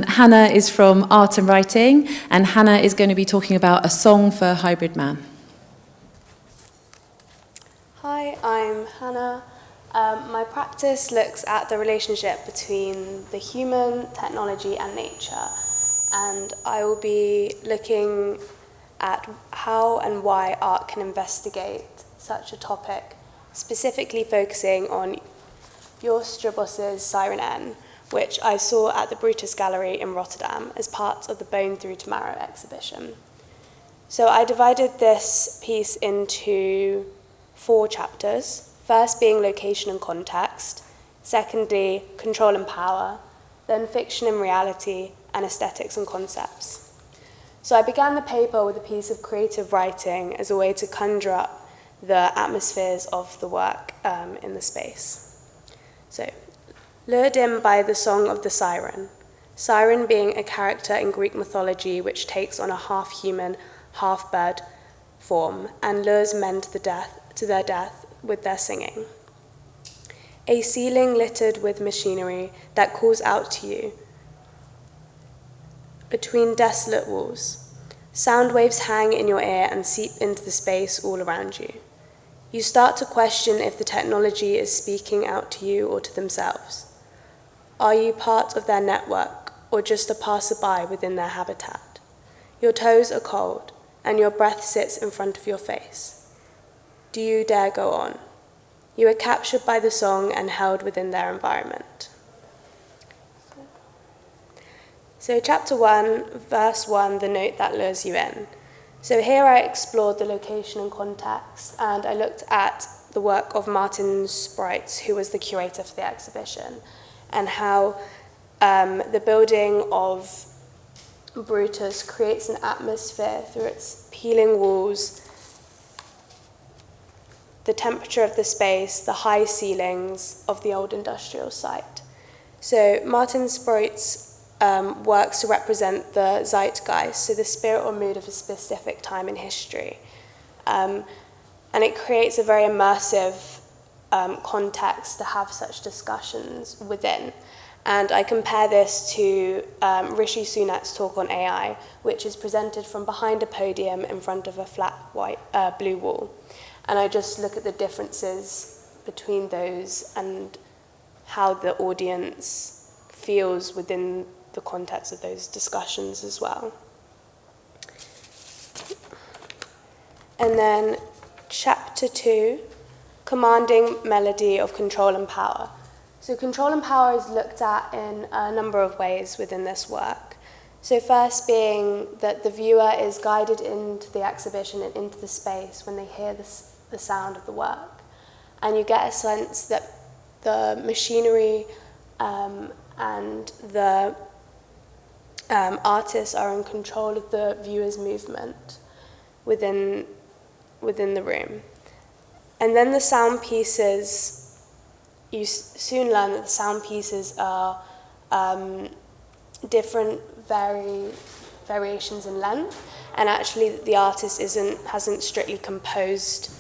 Hannah is from Art and Writing, and Hannah is going to be talking about A Song for Hybrid Man. Hi, I'm Hannah. My practice looks at the relationship between the human, technology and nature, and I will be looking at how and why art can investigate such a topic, specifically focusing on Jos Strabos's Siren N, which I saw at the Brutus Gallery in Rotterdam as part of the Bone Through to Marrow exhibition. So I divided this piece into 4 chapters, first being location and context, secondly, control and power, then fiction and reality, and aesthetics and concepts. So I began the paper with a piece of creative writing as a way to conjure up the atmospheres of the work in the space. So, lured in by the song of the siren, siren being a character in Greek mythology which takes on a half-human, half-bird form and lures men to their death with their singing. A ceiling littered with machinery that calls out to you between desolate walls. Sound waves hang in your ear and seep into the space all around you. You start to question if the technology is speaking out to you or to themselves. Are you part of their network or just a passerby within their habitat? Your toes are cold and your breath sits in front of your face. Do you dare go on? You are captured by the song and held within their environment. So chapter 1, verse 1, the note that lures you in. So here I explored the location and context, and I looked at the work of Martin Spreitz, who was the curator for the exhibition, and how the building of Brutus creates an atmosphere through its peeling walls, the temperature of the space, the high ceilings of the old industrial site. So Martin Spreitz works to represent the zeitgeist, so the spirit or mood of a specific time in history. And it creates a very immersive context to have such discussions within. And I compare this to Rishi Sunak's talk on AI, which is presented from behind a podium in front of a flat blue wall. And I just look at the differences between those and how the audience feels within the context of those discussions as well. And then chapter 2, commanding melody of control and power. So control and power is looked at in a number of ways within this work. So first being that the viewer is guided into the exhibition and into the space when they hear the sound of the work. And you get a sense that the machinery and the artists are in control of the viewer's movement within the room. And then the sound pieces, you soon learn that the sound pieces are different variations in length, and actually the artist hasn't strictly composed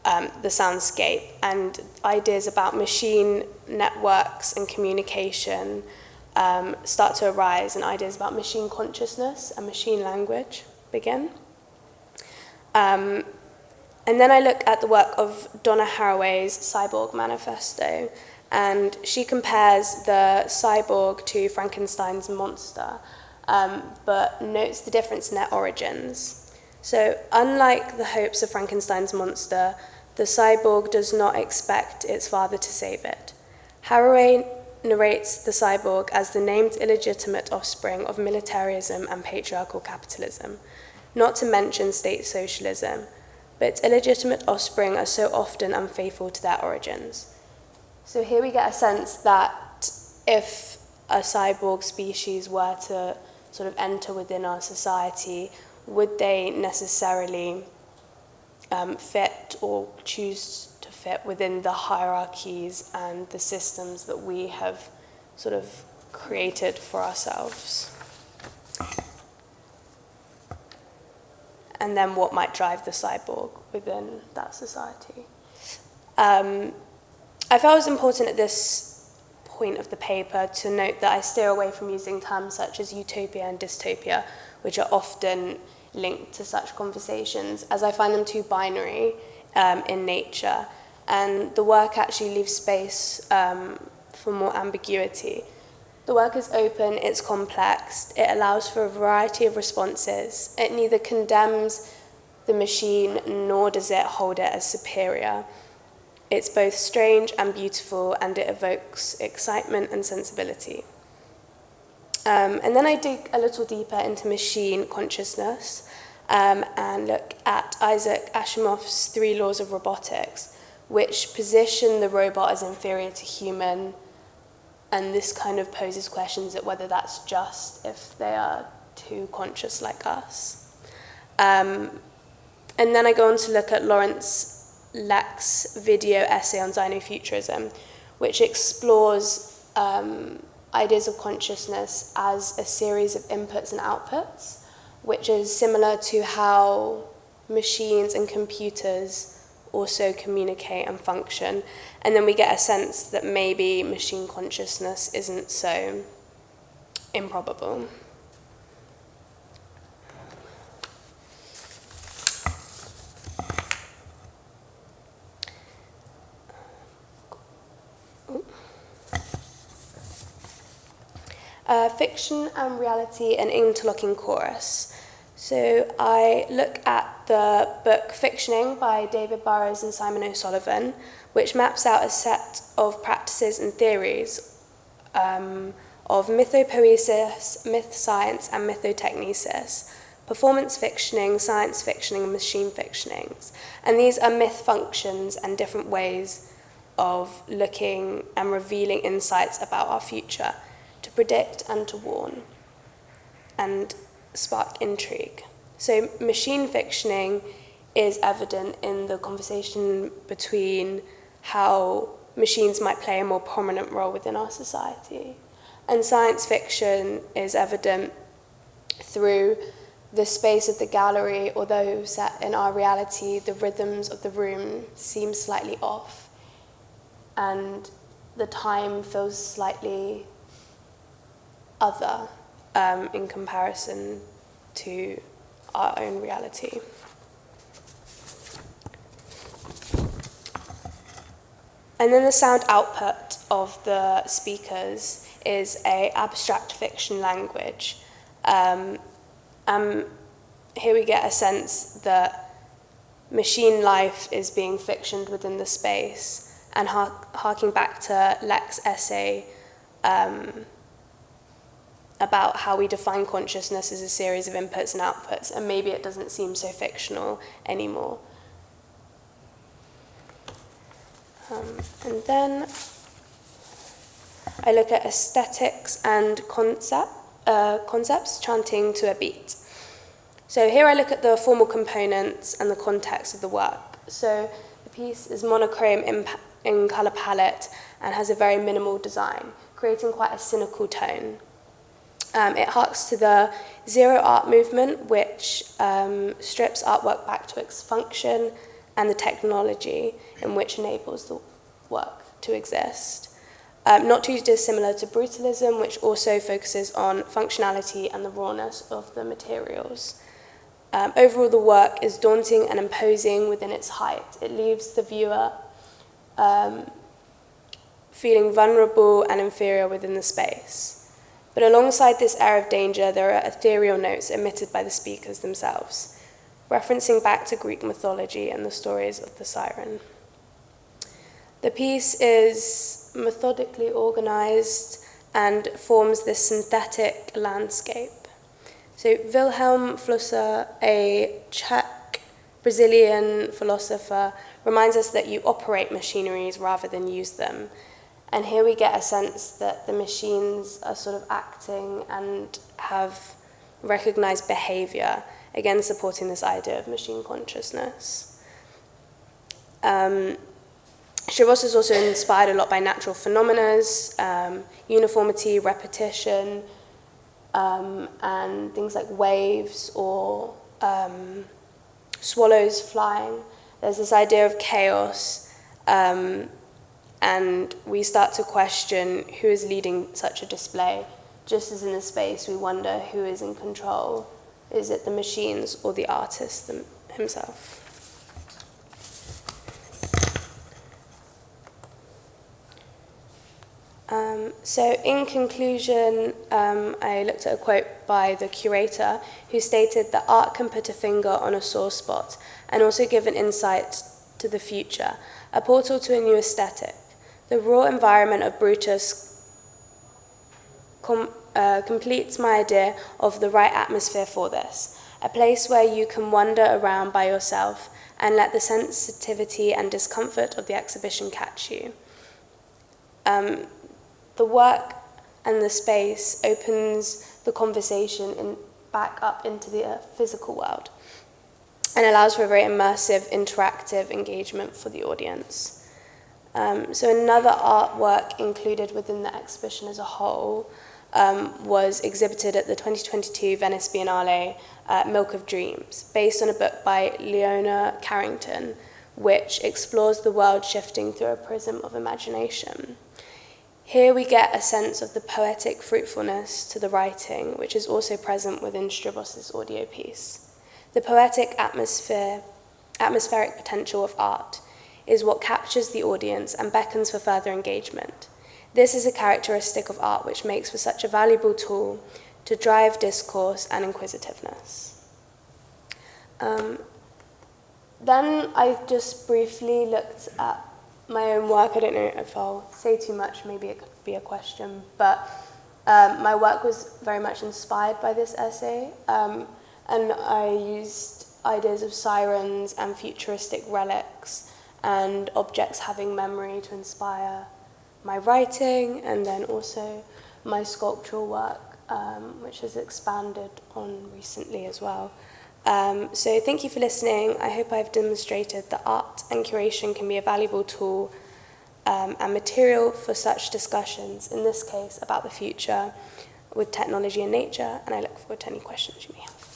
the soundscape, and ideas about machine networks and communication start to arise, and ideas about machine consciousness and machine language begin. And then I look at the work of Donna Haraway's Cyborg Manifesto, and she compares the cyborg to Frankenstein's monster, but notes the difference in their origins. So unlike the hopes of Frankenstein's monster, the cyborg does not expect its father to save it. Haraway narrates the cyborg as the named illegitimate offspring of militarism and patriarchal capitalism, not to mention state socialism, but its illegitimate offspring are so often unfaithful to their origins. So here we get a sense that if a cyborg species were to sort of enter within our society, would they necessarily fit or choose to fit within the hierarchies and the systems that we have sort of created for ourselves? And then what might drive the cyborg within that society? I felt it was important at this point of the paper to note that I steer away from using terms such as utopia and dystopia, which are often linked to such conversations, as I find them too binary in nature. And the work actually leaves space for more ambiguity. The work is open, it's complex, it allows for a variety of responses. It neither condemns the machine nor does it hold it as superior. It's both strange and beautiful, and it evokes excitement and sensibility. And then I dig a little deeper into machine consciousness and look at Isaac Asimov's 3 laws of robotics, which position the robot as inferior to human. And this kind of poses questions at whether that's just if they are too conscious like us. And then I go on to look at Lawrence Leck's video essay on Xenofuturism, which explores ideas of consciousness as a series of inputs and outputs, which is similar to how machines and computers also communicate and function. And then we get a sense that maybe machine consciousness isn't so improbable. Fiction and reality, an interlocking chorus. So I look at the book Fictioning by David Burrows and Simon O'Sullivan, which maps out a set of practices and theories of mythopoesis, myth science, and mythotechnesis, performance fictioning, science fictioning, and machine fictionings. And these are myth functions and different ways of looking and revealing insights about our future, to predict and to warn, and spark intrigue. So machine fictioning is evident in the conversation between how machines might play a more prominent role within our society. And science fiction is evident through the space of the gallery. Although set in our reality, the rhythms of the room seem slightly off, and the time feels slightly other in comparison to our own reality. And then the sound output of the speakers is an abstract fiction language. Here we get a sense that machine life is being fictioned within the space, and harking back to Leck's essay about how we define consciousness as a series of inputs and outputs, and maybe it doesn't seem so fictional anymore. And then I look at aesthetics and concepts chanting to a beat. So here I look at the formal components and the context of the work. So the piece is monochrome in colour palette and has a very minimal design, creating quite a cynical tone. It harks to the zero art movement, which strips artwork back to its function and the technology in which enables the work to exist. Not too dissimilar to brutalism, which also focuses on functionality and the rawness of the materials. Overall, the work is daunting and imposing within its height. It leaves the viewer feeling vulnerable and inferior within the space. But alongside this air of danger, there are ethereal notes emitted by the speakers themselves, referencing back to Greek mythology and the stories of the siren. The piece is methodically organized and forms this synthetic landscape. So Wilhelm Flusser, a Czech Brazilian philosopher, reminds us that you operate machineries rather than use them. And here we get a sense that the machines are sort of acting and have recognized behavior, again supporting this idea of machine consciousness. Strauss is also inspired a lot by natural phenomena, uniformity, repetition, and things like waves or swallows flying. There's this idea of chaos and we start to question who is leading such a display. Just as in the space, we wonder who is in control. Is it the machines or the artist himself? So in conclusion, I looked at a quote by the curator who stated that art can put a finger on a sore spot and also give an insight to the future, a portal to a new aesthetic. The raw environment of Brutus completes my idea of the right atmosphere for this, a place where you can wander around by yourself and let the sensitivity and discomfort of the exhibition catch you. The work and the space opens the conversation back up into the physical world and allows for a very immersive, interactive engagement for the audience. So another artwork included within the exhibition as a whole was exhibited at the 2022 Venice Biennale, Milk of Dreams, based on a book by Leona Carrington, which explores the world shifting through a prism of imagination. Here we get a sense of the poetic fruitfulness to the writing, which is also present within Stribos's audio piece. The poetic atmospheric potential of art is what captures the audience and beckons for further engagement. This is a characteristic of art which makes for such a valuable tool to drive discourse and inquisitiveness. Then I just briefly looked at my own work. I don't know if I'll say too much, maybe it could be a question, but my work was very much inspired by this essay, and I used ideas of sirens and futuristic relics and objects having memory to inspire my writing, and then also my sculptural work, which has expanded on recently as well. So thank you for listening. I hope I've demonstrated that art and curation can be a valuable tool and material for such discussions, in this case about the future with technology and nature, and I look forward to any questions you may have.